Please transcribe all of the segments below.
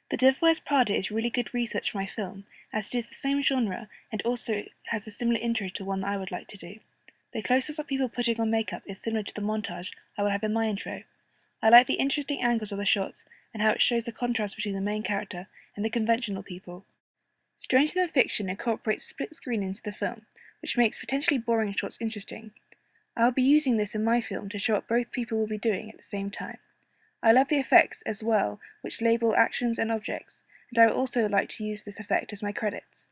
The Devil Wears Prada is really good research for my film, as it is the same genre and also has a similar intro to one that I would like to do. The close-ups of people putting on makeup is similar to the montage I will have in my intro. I like the interesting angles of the shots and how it shows the contrast between the main character and the conventional people. Stranger Than Fiction incorporates split screen into the film, which makes potentially boring shots interesting. I will be using this in my film to show what both people will be doing at the same time. I love the effects as well, which label actions and objects, and I would also like to use this effect as my credits.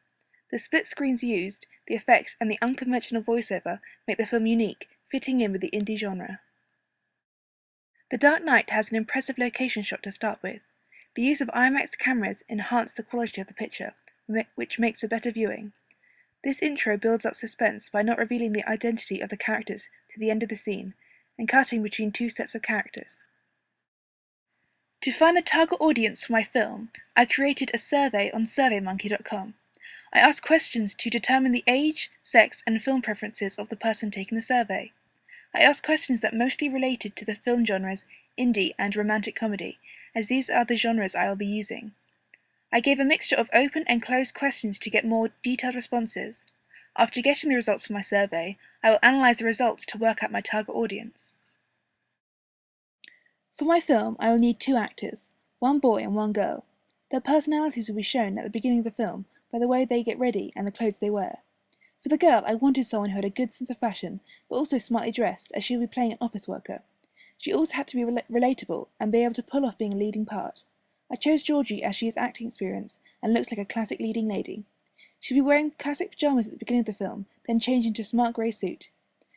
The split screens used, the effects, and the unconventional voiceover make the film unique, fitting in with the indie genre. The Dark Knight has an impressive location shot to start with. The use of IMAX cameras enhanced the quality of the picture, which makes for better viewing. This intro builds up suspense by not revealing the identity of the characters to the end of the scene, and cutting between two sets of characters. To find the target audience for my film, I created a survey on SurveyMonkey.com. I asked questions to determine the age, sex, and film preferences of the person taking the survey. I asked questions that mostly related to the film genres indie and romantic comedy, as these are the genres I will be using. I gave a mixture of open and closed questions to get more detailed responses. After getting the results from my survey, I will analyze the results to work out my target audience. For my film, I will need two actors, one boy and one girl. Their personalities will be shown at the beginning of the film by the way they get ready and the clothes they wear. For the girl, I wanted someone who had a good sense of fashion, but also smartly dressed, as she will be playing an office worker. She also had to be relatable and be able to pull off being a leading part. I chose Georgie as she has acting experience and looks like a classic leading lady. She'll be wearing classic pajamas at the beginning of the film, then change into a smart grey suit.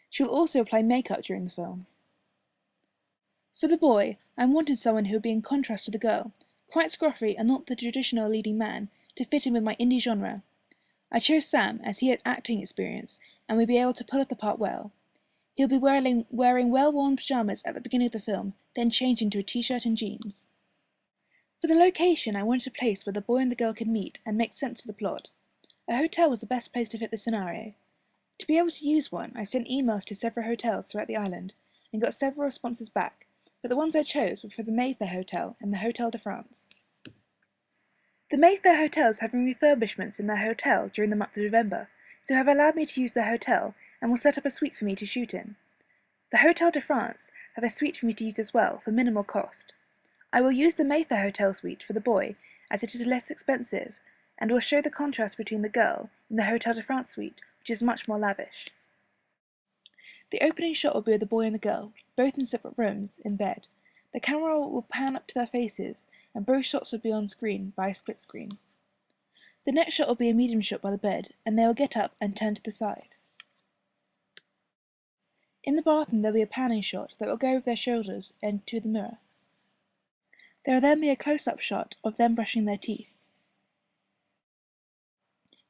She will also apply makeup during the film. For the boy, I wanted someone who would be in contrast to the girl, quite scruffy and not the traditional leading man, to fit in with my indie genre. I chose Sam as he had acting experience and would be able to pull off the part well. He'll be wearing well-worn pajamas at the beginning of the film, then change into a t-shirt and jeans. For the location, I wanted a place where the boy and the girl could meet and make sense of the plot. A hotel was the best place to fit the scenario. To be able to use one, I sent emails to several hotels throughout the island and got several responses back, but the ones I chose were for the Mayfair Hotel and the Hotel de France. The Mayfair Hotel is having refurbishments in their hotel during the month of November, so have allowed me to use their hotel and will set up a suite for me to shoot in. The Hotel de France have a suite for me to use as well for minimal cost. I will use the Mayfair Hotel suite for the boy as it is less expensive and will show the contrast between the girl in the Hotel de France suite, which is much more lavish. The opening shot will be of the boy and the girl, both in separate rooms, in bed. The camera will pan up to their faces, and both shots will be on screen by a split screen. The next shot will be a medium shot by the bed, and they will get up and turn to the side. In the bathroom there will be a panning shot that will go over their shoulders and to the mirror. There will then be a close-up shot of them brushing their teeth.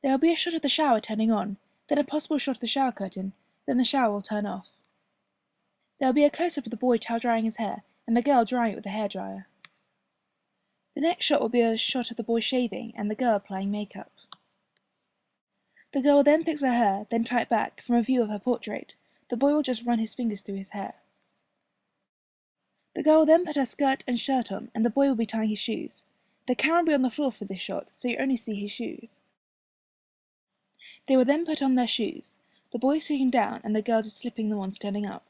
There will be a shot of the shower turning on, then a possible shot of the shower curtain, then the shower will turn off. There will be a close-up of the boy towel drying his hair, and the girl drying it with a hairdryer. The next shot will be a shot of the boy shaving and the girl applying makeup. The girl will then fix her hair, then tie it back from a view of her portrait. The boy will just run his fingers through his hair. The girl will then put her skirt and shirt on, and the boy will be tying his shoes. The camera will be on the floor for this shot, so you only see his shoes. They will then put on their shoes, the boy sitting down and the girl just slipping them on standing up.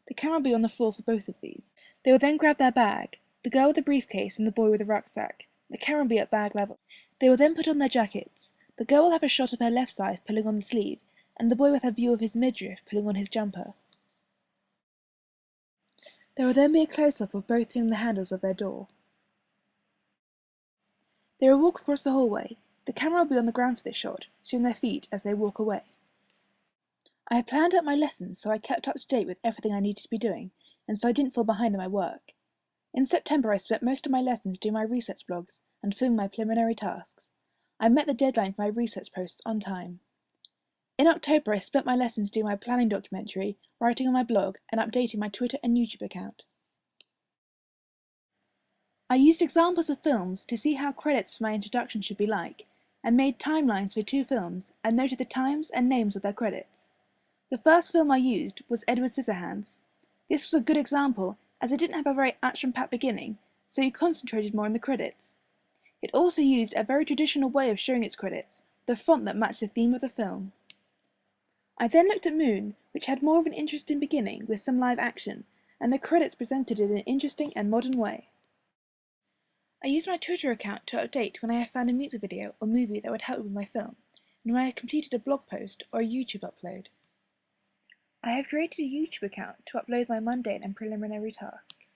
The camera will be on the floor for both of these. They will then grab their bag, the girl with a briefcase and the boy with a rucksack. The camera will be at bag level. They will then put on their jackets. The girl will have a shot of her left side pulling on the sleeve, and the boy with a view of his midriff pulling on his jumper. There will then be a close-up of both doing the handles of their door. They will walk across the hallway. The camera will be on the ground for this shot, showing their feet as they walk away. I had planned out my lessons so I kept up to date with everything I needed to be doing, and so I didn't fall behind in my work. In September I spent most of my lessons doing my research blogs and filming my preliminary tasks. I met the deadline for my research posts on time. In October I spent my lessons doing my planning documentary, writing on my blog, and updating my Twitter and YouTube account. I used examples of films to see how credits for my introduction should be like, and made timelines for 2 films and noted the times and names of their credits. The first film I used was Edward Scissorhands. This was a good example, as it didn't have a very action-packed beginning, so you concentrated more on the credits. It also used a very traditional way of showing its credits, the font that matched the theme of the film. I then looked at Moon, which had more of an interesting beginning with some live action, and the credits presented in an interesting and modern way. I use my Twitter account to update when I have found a music video or movie that would help with my film, and when I have completed a blog post or a YouTube upload. I have created a YouTube account to upload my mundane and preliminary task.